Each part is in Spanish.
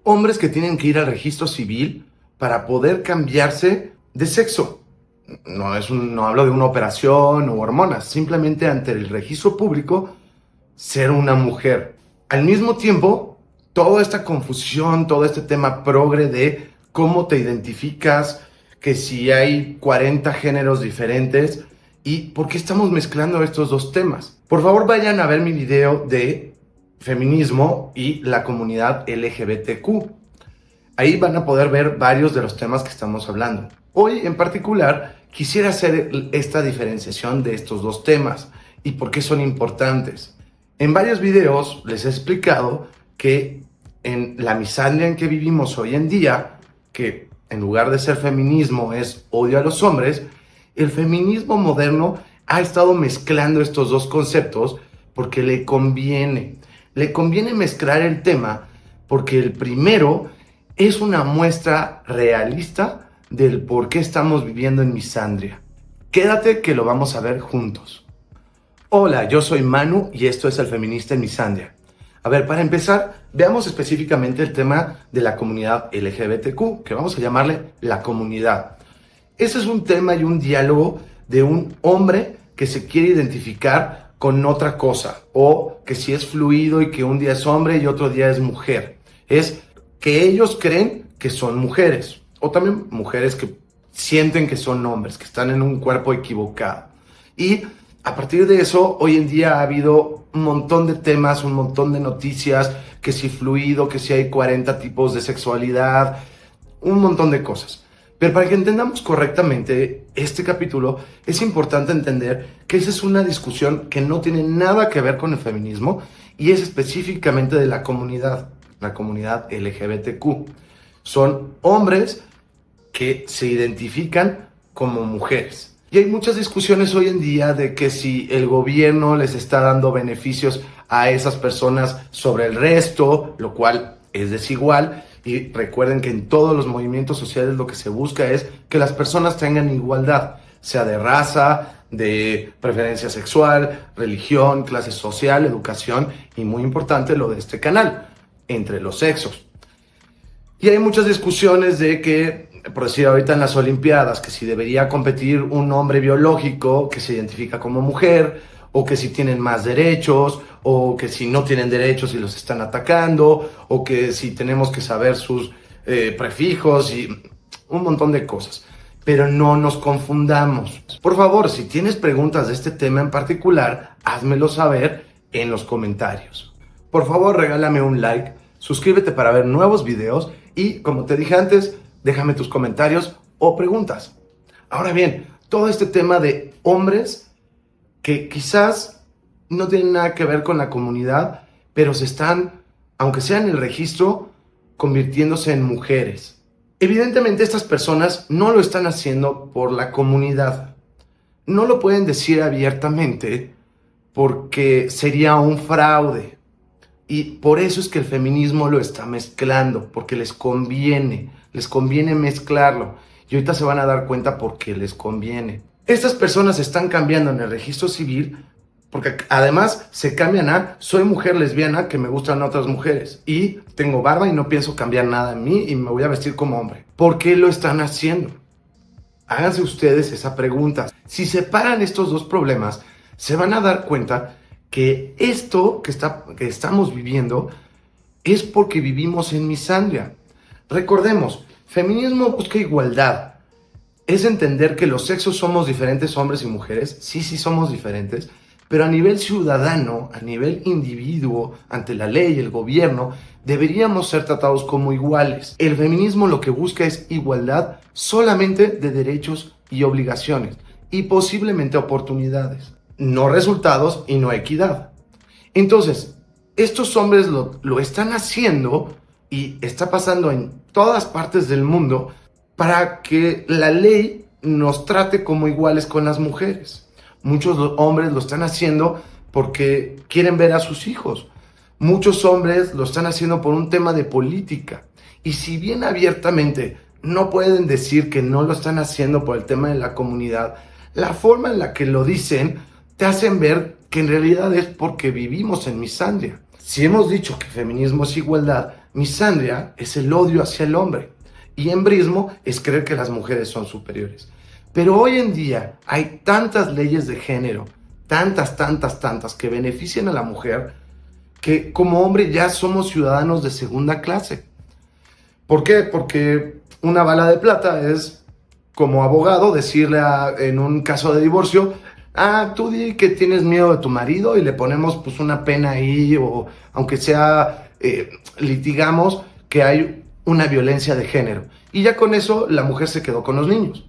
hombres que tienen que ir al registro civil para poder cambiarse de sexo. No hablo de una operación o hormonas, simplemente ante el registro público ser una mujer. Al mismo tiempo, toda esta confusión, todo este tema progre de cómo te identificas, que si hay 40 géneros diferentes y por qué estamos mezclando estos dos temas. Por favor, vayan a ver mi video de feminismo y la comunidad LGBTQ. Ahí van a poder ver varios de los temas que estamos hablando. Hoy, en particular, quisiera hacer esta diferenciación de estos dos temas y por qué son importantes. En varios videos les he explicado que en la misandria en que vivimos hoy en día, que en lugar de ser feminismo es odio a los hombres, el feminismo moderno ha estado mezclando estos dos conceptos porque le conviene mezclar el tema porque el primero es una muestra realista del por qué estamos viviendo en misandria. Quédate que lo vamos a ver juntos. Hola, yo soy Manu y esto es El Feminista en Misandria. A ver, para empezar, veamos específicamente el tema de la comunidad LGBTQ, que vamos a llamarle la comunidad. Ese es un tema y un diálogo de un hombre que se quiere identificar con otra cosa, o que si es fluido y que un día es hombre y otro día es mujer. Es que ellos creen que son mujeres, o también mujeres que sienten que son hombres, que están en un cuerpo equivocado. Y a partir de eso, hoy en día ha habido un montón de temas, un montón de noticias, que si fluido, que si hay 40 tipos de sexualidad, un montón de cosas. Pero para que entendamos correctamente este capítulo, es importante entender que esa es una discusión que no tiene nada que ver con el feminismo y es específicamente de la comunidad LGBTQ. Son hombres que se identifican como mujeres. Y hay muchas discusiones hoy en día de que si el gobierno les está dando beneficios a esas personas sobre el resto, lo cual es desigual. Y recuerden que en todos los movimientos sociales lo que se busca es que las personas tengan igualdad, sea de raza, de preferencia sexual, religión, clase social, educación y muy importante lo de este canal, entre los sexos. Y hay muchas discusiones de que, por decir ahorita en las Olimpiadas, que si debería competir un hombre biológico que se identifica como mujer, o que si tienen más derechos, o que si no tienen derechos y los están atacando, o que si tenemos que saber sus prefijos y un montón de cosas. Pero no nos confundamos. Por favor, si tienes preguntas de este tema en particular, házmelo saber en los comentarios. Por favor, regálame un like, suscríbete para ver nuevos videos y, como te dije antes, déjame tus comentarios o preguntas. Ahora bien, todo este tema de hombres que quizás no tienen nada que ver con la comunidad, pero se están, aunque sea en el registro, convirtiéndose en mujeres. Evidentemente estas personas no lo están haciendo por la comunidad. No lo pueden decir abiertamente porque sería un fraude. Y por eso es que el feminismo lo está mezclando, porque les conviene mezclarlo. Y ahorita se van a dar cuenta por qué les conviene. Estas personas están cambiando en el registro civil porque además se cambian a soy mujer lesbiana que me gustan otras mujeres y tengo barba y no pienso cambiar nada en mí y me voy a vestir como hombre. ¿Por qué lo están haciendo? Háganse ustedes esa pregunta. Si separan estos dos problemas, se van a dar cuenta que esto que estamos viviendo es porque vivimos en misandria. Recordemos, feminismo busca igualdad. Es entender que los sexos somos diferentes, hombres y mujeres. Sí somos diferentes. Pero a nivel ciudadano, a nivel individuo, ante la ley, el gobierno, deberíamos ser tratados como iguales. El feminismo lo que busca es igualdad solamente de derechos y obligaciones. Y posiblemente oportunidades. No resultados y no equidad. Entonces, estos hombres lo están haciendo y está pasando en todas partes del mundo para que la ley nos trate como iguales con las mujeres. Muchos hombres lo están haciendo porque quieren ver a sus hijos. Muchos hombres lo están haciendo por un tema de política. Y si bien abiertamente no pueden decir que no lo están haciendo por el tema de la comunidad, la forma en la que lo dicen te hacen ver que en realidad es porque vivimos en misandria. Si hemos dicho que feminismo es igualdad, Misandria es el odio hacia el hombre y embrismo es creer que las mujeres son superiores. Pero hoy en día hay tantas leyes de género, tantas que benefician a la mujer, que como hombre ya somos ciudadanos de segunda clase. ¿Por qué? Porque una bala de plata es, como abogado, decirle en un caso de divorcio, tú di que tienes miedo de tu marido y le ponemos pues una pena ahí, o aunque sea, litigamos que hay una violencia de género. Y ya con eso la mujer se quedó con los niños.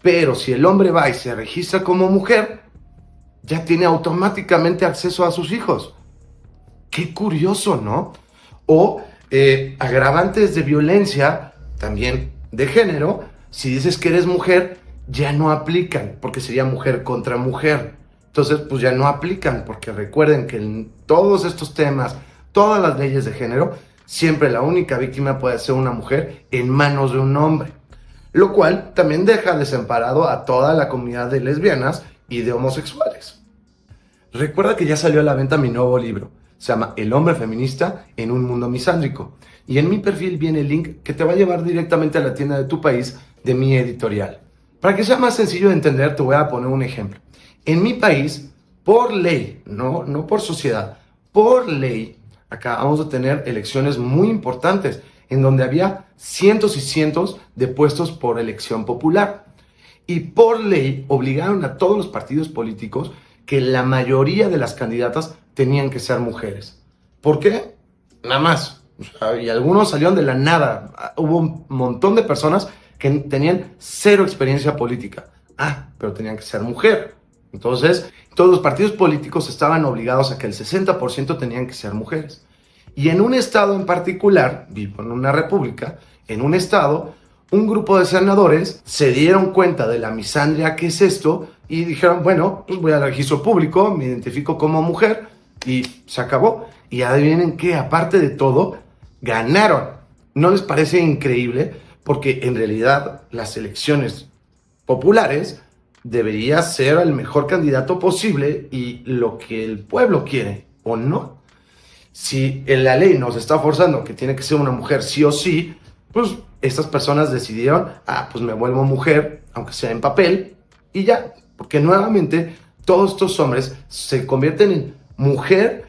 Pero si el hombre va y se registra como mujer, ya tiene automáticamente acceso a sus hijos. Qué curioso, ¿no? O agravantes de violencia, también de género, si dices que eres mujer, ya no aplican, porque sería mujer contra mujer. Entonces, pues ya no aplican, porque recuerden que en todos estos temas, todas las leyes de género, siempre la única víctima puede ser una mujer en manos de un hombre. Lo cual también deja desamparado a toda la comunidad de lesbianas y de homosexuales. Recuerda que ya salió a la venta mi nuevo libro. Se llama El hombre feminista en un mundo misándrico. Y en mi perfil viene el link que te va a llevar directamente a la tienda de tu país de mi editorial. Para que sea más sencillo de entender, te voy a poner un ejemplo. En mi país, por ley, no por sociedad, por ley, acabamos de tener elecciones muy importantes en donde había cientos y cientos de puestos por elección popular. Y por ley obligaron a todos los partidos políticos que la mayoría de las candidatas tenían que ser mujeres. ¿Por qué? Nada más. Y algunos salieron de la nada. Hubo un montón de personas que tenían cero experiencia política. Pero tenían que ser mujer. Entonces, todos los partidos políticos estaban obligados a que el 60% tenían que ser mujeres. Y en un estado en particular, vivo en una república, en un estado, un grupo de senadores se dieron cuenta de la misandria que es esto y dijeron, bueno, pues voy al registro público, me identifico como mujer y se acabó. Y adivinen qué, aparte de todo, ganaron. ¿No les parece increíble? Porque en realidad las elecciones populares debería ser el mejor candidato posible y lo que el pueblo quiere, ¿o no? Si en la ley nos está forzando que tiene que ser una mujer sí o sí, pues estas personas decidieron, pues me vuelvo mujer, aunque sea en papel, y ya. Porque nuevamente todos estos hombres se convierten en mujer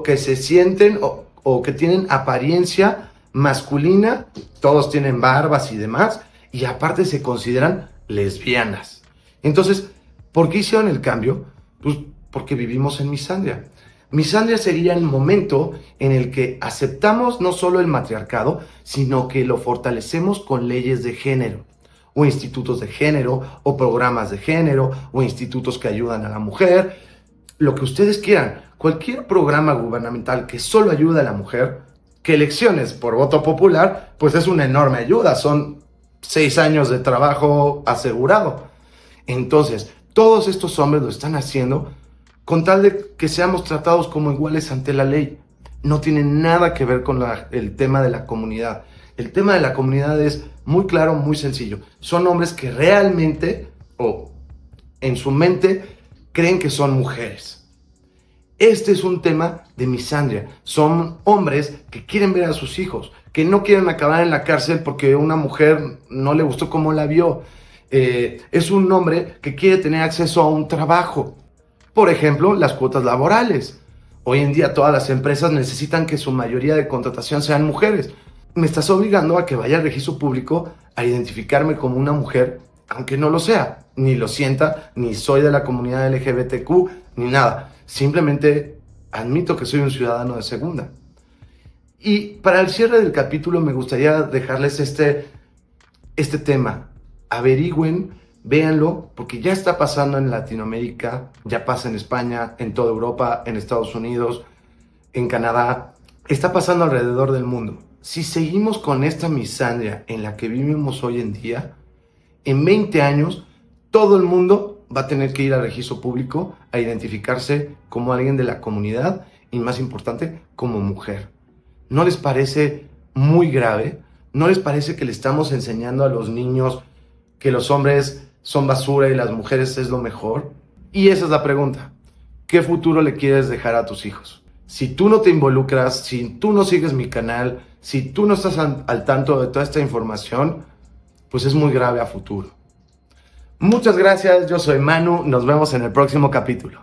que se sienten o que tienen apariencia masculina, todos tienen barbas y demás, y aparte se consideran lesbianas. Entonces, ¿por qué hicieron el cambio? Pues porque vivimos en misandria. Misandria sería el momento en el que aceptamos no solo el matriarcado, sino que lo fortalecemos con leyes de género, o institutos de género, o programas de género, o institutos que ayudan a la mujer, lo que ustedes quieran. Cualquier programa gubernamental que solo ayuda a la mujer, que elecciones por voto popular, pues es una enorme ayuda, son 6 años de trabajo asegurado. Entonces, todos estos hombres lo están haciendo con tal de que seamos tratados como iguales ante la ley. No tiene nada que ver con el tema de la comunidad. El tema de la comunidad es muy claro, muy sencillo. Son hombres que realmente, o en su mente, creen que son mujeres. Este es un tema de misandria. Son hombres que quieren ver a sus hijos, que no quieren acabar en la cárcel porque una mujer no le gustó cómo la vio. Es un hombre que quiere tener acceso a un trabajo. Por ejemplo, las cuotas laborales. Hoy en día todas las empresas necesitan que su mayoría de contratación sean mujeres. Me estás obligando a que vaya al registro público a identificarme como una mujer, aunque no lo sea, ni lo sienta, ni soy de la comunidad LGBTQ, ni nada. Simplemente admito que soy un ciudadano de segunda. Y para el cierre del capítulo me gustaría dejarles este tema. Averigüen, véanlo, porque ya está pasando en Latinoamérica, ya pasa en España, en toda Europa, en Estados Unidos, en Canadá, está pasando alrededor del mundo. Si seguimos con esta misandria en la que vivimos hoy en día, en 20 años todo el mundo va a tener que ir al registro público a identificarse como alguien de la comunidad y, más importante, como mujer. ¿No les parece muy grave? ¿No les parece que le estamos enseñando a los niños que los hombres son basura y las mujeres es lo mejor? Y esa es la pregunta. ¿Qué futuro le quieres dejar a tus hijos? Si tú no te involucras, si tú no sigues mi canal, si tú no estás al tanto de toda esta información, pues es muy grave a futuro. Muchas gracias, yo soy Manu, nos vemos en el próximo capítulo.